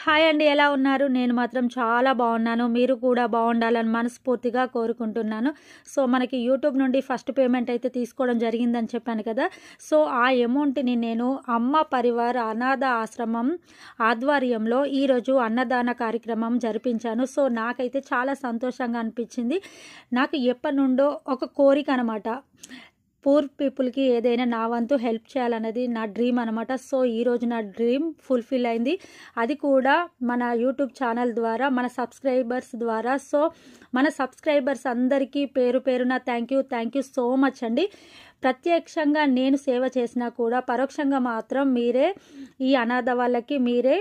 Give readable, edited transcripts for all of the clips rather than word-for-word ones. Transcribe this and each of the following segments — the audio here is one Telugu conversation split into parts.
హాయ్ అండి, ఎలా ఉన్నారు? నేను మాత్రం చాలా బాగున్నాను. మీరు కూడా బాగుండాలని మనస్ఫూర్తిగా కోరుకుంటున్నాను. సో మనకి యూట్యూబ్ నుండి ఫస్ట్ పేమెంట్ అయితే తీసుకోవడం జరిగిందని చెప్పాను కదా. సో ఆ అమౌంట్ని నేను అమ్మ పరివార్ అనాథ ఆశ్రమం ఆధ్వర్యంలో ఈరోజు అన్నదాన కార్యక్రమం జరిపించాను. సో నాకైతే చాలా సంతోషంగా అనిపించింది. నాకు ఎప్పటి నుండో ఒక కోరిక అనమాట, పూర్ పీపుల్కి ఏదైనా నా వంతు హెల్ప్ చేయాలన్నది నా డ్రీమ్ అనమాట. సో ఈరోజు నా డ్రీమ్ ఫుల్ఫిల్ అయింది, అది కూడా మన యూట్యూబ్ ఛానల్ ద్వారా, మన సబ్స్క్రైబర్స్ ద్వారా. సో మన సబ్స్క్రైబర్స్ అందరికీ పేరు పేరున థ్యాంక్ యూ సో మచ్ అండి. ప్రత్యక్షంగా నేను సేవ చేసినా కూడా పరోక్షంగా మాత్రం మీరే ఈ అనాథ వాళ్ళకి మీరే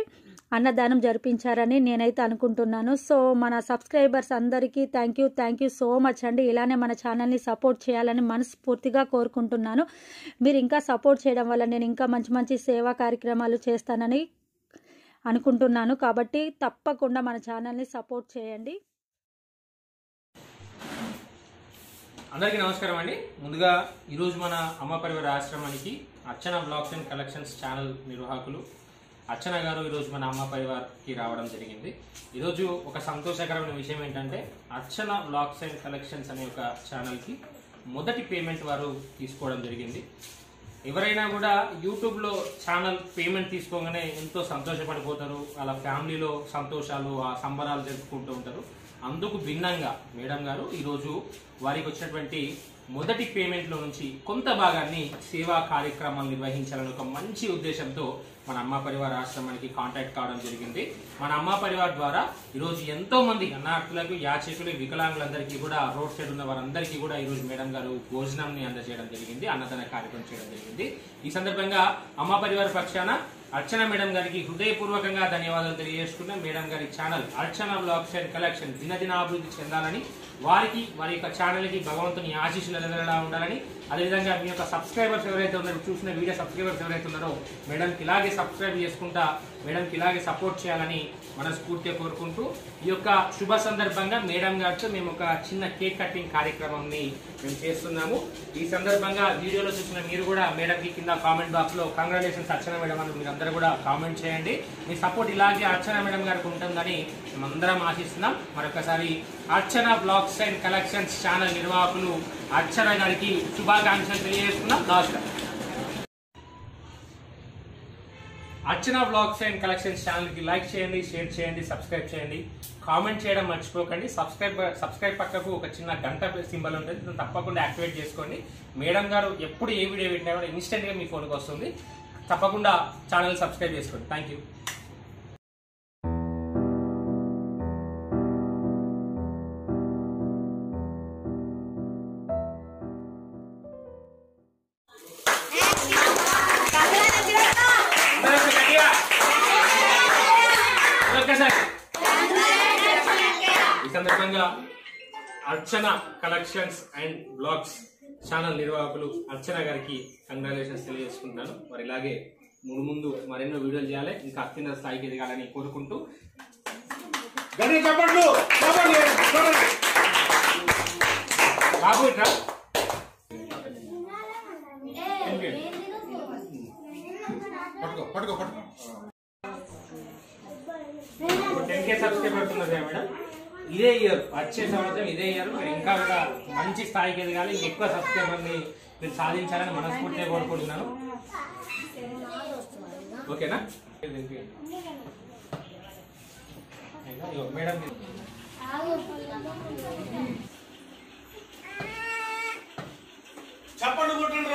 అన్నదానం జరిపించారని నేనైతే అనుకుంటున్నాను. సో మన సబ్స్క్రైబర్స్ అందరికీ థ్యాంక్ యూ సో మచ్ అండి. ఇలానే మన ఛానల్ని సపోర్ట్ చేయాలని మనస్ఫూర్తిగా కోరుకుంటున్నాను. మీరు ఇంకా సపోర్ట్ చేయడం వల్ల నేను ఇంకా మంచి మంచి సేవా కార్యక్రమాలు చేస్తానని అనుకుంటున్నాను. కాబట్టి తప్పకుండా మన ఛానల్ని సపోర్ట్ చేయండి. అందరికీ నమస్కారం అండి. ముందుగా ఈరోజు మన అమ్మ పరివార ఆశ్రమానికి అర్చన బ్లాగ్స్ అండ్ కలెక్షన్స్ ఛానల్ నిర్వాహకులు అర్చన గారు ఈరోజు మన అమ్మ పరివార్కి రావడం జరిగింది. ఈరోజు ఒక సంతోషకరమైన విషయం ఏంటంటే అర్చన బ్లాగ్స్ అండ్ కలెక్షన్స్ అనే ఒక ఛానల్కి మొదటి పేమెంట్ వారు తీసుకోవడం జరిగింది. ఎవరైనా కూడా యూట్యూబ్లో ఛానల్ పేమెంట్ తీసుకోగానే ఎంతో సంతోషపడిపోతారు, వాళ్ళ ఫ్యామిలీలో సంతోషాలు ఆ సంబరాలు జరుపుకుంటూ ఉంటారు. అందుకు భిన్నంగా మేడం గారు ఈరోజు వారికి వచ్చినటువంటి మొదటి పేమెంట్లో నుంచి కొంత భాగాన్ని సేవా కార్యక్రమాలు నిర్వహించాలని ఒక మంచి ఉద్దేశంతో మన అమ్మ పరివార ఆశ్రమానికి కాంటాక్ట్ కావడం జరిగింది. మన అమ్మ పరివార్ ద్వారా ఈరోజు ఎంతో మంది అన్నార్థులకు, యాచకులు, వికలాంగులందరికీ కూడా రోడ్ సైడ్ ఉన్న వారందరికీ కూడా ఈరోజు మేడం గారు భోజనాన్ని అందజేయడం జరిగింది, అన్నదాన కార్యక్రమం చేయడం జరిగింది. ఈ సందర్భంగా అమ్మ పరివార పక్షాన అర్చన మేడం గారికి హృదయపూర్వకంగా ధన్యవాదాలు తెలియజేసుకున్నాం. మేడం గారి channel Archana blogs and collection దినదిన అభివృద్ధి చెందాలని, వారికి వారి యొక్క ఛానల్కి భగవంతుని ఆశీస్సులు ఎదురలా ఉండాలని, అదేవిధంగా మీ యొక్క సబ్స్క్రైబర్స్ ఎవరైతే ఉన్నారో, చూసిన వీడియో సబ్స్క్రైబర్స్ ఎవరైతే ఉన్నారో మేడంకి ఇలాగే సబ్స్క్రైబ్ చేసుకుంటా మేడంకి ఇలాగే సపోర్ట్ చేయాలని మనస్ఫూర్తిగా కోరుకుంటూ ఈ యొక్క శుభ సందర్భంగా మేడం గారితో మేము ఒక చిన్న కేక్ కటింగ్ కార్యక్రమాన్ని మేము చేస్తున్నాము. ఈ సందర్భంగా వీడియోలో చూసిన మీరు కూడా మేడంకి కింద కామెంట్ బాక్స్ లో కంగ్రాచులేషన్స్ అర్చన మేడం అని మీరు అందరూ కూడా కామెంట్ చేయండి. మీ సపోర్ట్ ఇలాగే అర్చన మేడం గారికి ఉంటుందని మేమందరం ఆశిస్తున్నాం. మరొకసారి అర్చన బ్లాగ్స్ అండ్ కలెక్షన్స్ ఛానల్ నిర్వాహకులు అర్చన గారికి శుభాకాంక్షలు తెలియజేస్తున్నాం. నమస్కారం. అర్చన బ్లాగ్స్ అండ్ కలెక్షన్స్ ఛానల్కి లైక్ చేయండి, షేర్ చేయండి, సబ్స్క్రైబ్ చేయండి, కామెంట్ చేయడం మర్చిపోకండి. సబ్స్క్రైబ్ పక్కకు ఒక చిన్న గంట సింబల్ ఉంటుంది, దాన్ని తప్పకుండా యాక్టివేట్ చేసుకోండి. మేడం గారు ఎప్పుడు ఏ వీడియో పెట్టినా కూడా ఇన్స్టెంట్గా మీ ఫోన్కి వస్తుంది. తప్పకుండా ఛానల్ సబ్స్క్రైబ్ చేసుకోండి. Thank you. ఈ సందర్భంగా అర్చన కలెక్షన్స్ అండ్ బ్లాగ్స్ ఛానల్ నిర్వాహకులు అర్చన గారికి కంగ్రాచులేషన్స్ తెలియజేసుకుంటాను. మరి ఇలాగే ముందు మరెన్నో వీడియోలు చేయాలి, ఇంకా అత్యున్నత స్థాయికి ఎదగాలని కోరుకుంటూ బాబు ఇట్లా పట్టుకో 10K సబ్స్క్రైబర్స్ ఉన్నారు మేడం. ఇదే ఇయర్, వచ్చే సంవత్సరం ఇదే ఇయర్ మీరు ఇంకా కూడా మంచి స్థాయికి ఎదగాలి, ఎక్కువ సబ్స్క్రైబర్ని మీరు సాధించాలని మనస్ఫూర్తిగా కోరుకుంటున్నాను. ఓకేనా మేడం? చెప్పండి కొట్టండి.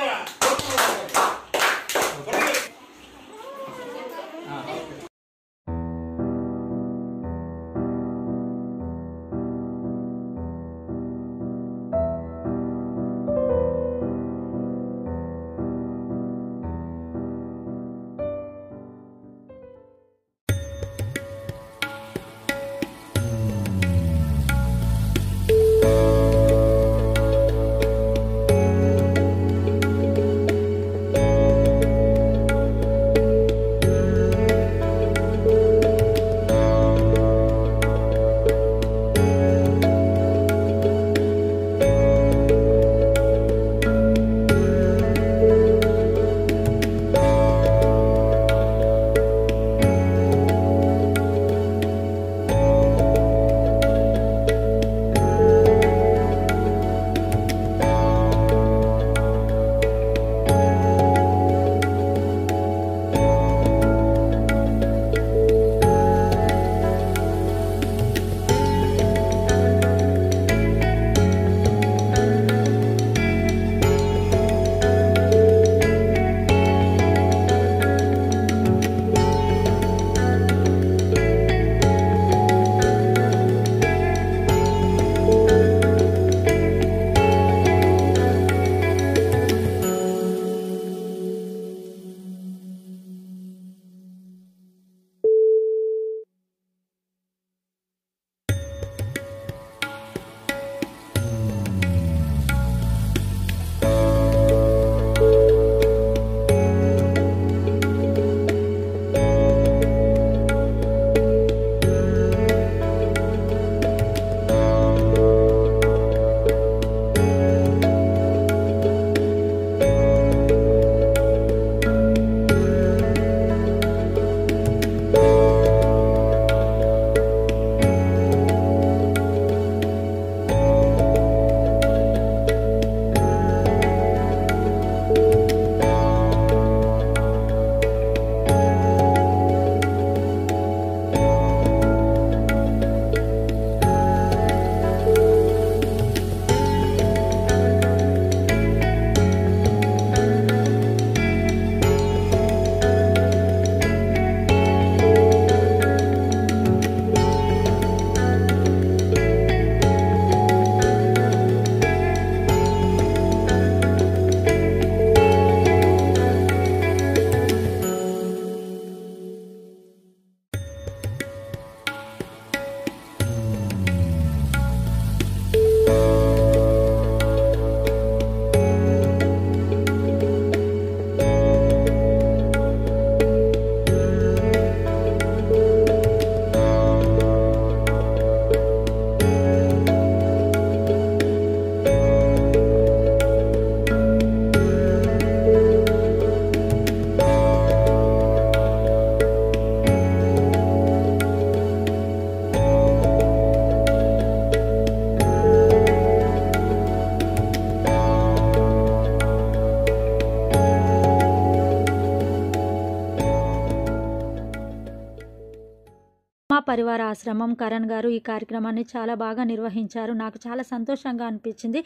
మా పరివార ఆశ్రమం కరణ్ గారు ఈ కార్యక్రమాన్ని చాలా బాగా నిర్వహించారు. నాకు చాలా సంతోషంగా అనిపించింది.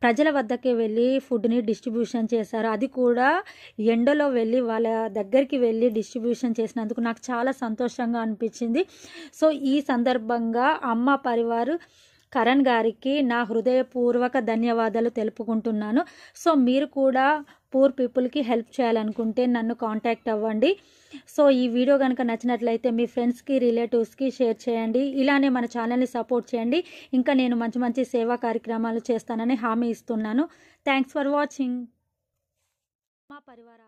ప్రజల వద్దకే వెళ్ళి ఫుడ్ని డిస్ట్రిబ్యూషన్ చేశారు. అది కూడా ఎండలో వెళ్ళి వాళ్ళ దగ్గరికి వెళ్ళి డిస్ట్రిబ్యూషన్ చేసినందుకు నాకు చాలా సంతోషంగా అనిపించింది. సో ఈ సందర్భంగా అమ్మ పరివారు కరణ్ గారికి నా హృదయపూర్వక ధన్యవాదాలు తెలుపుకుంటున్నాను. సో మీరు కూడా పూర్ పీపుల్కి హెల్ప్ చేయాలనుకుంటే నన్ను కాంటాక్ట్ అవ్వండి. సో ఈ వీడియో కనుక నచ్చినట్లయితే మీ ఫ్రెండ్స్కి రిలేటివ్స్కి షేర్ చేయండి. ఇలానే మన ఛానల్ని సపోర్ట్ చేయండి. ఇంకా నేను మంచి మంచి సేవా కార్యక్రమాలు చేస్తానని హామీ ఇస్తున్నాను. Thanks for watching. మా పరివార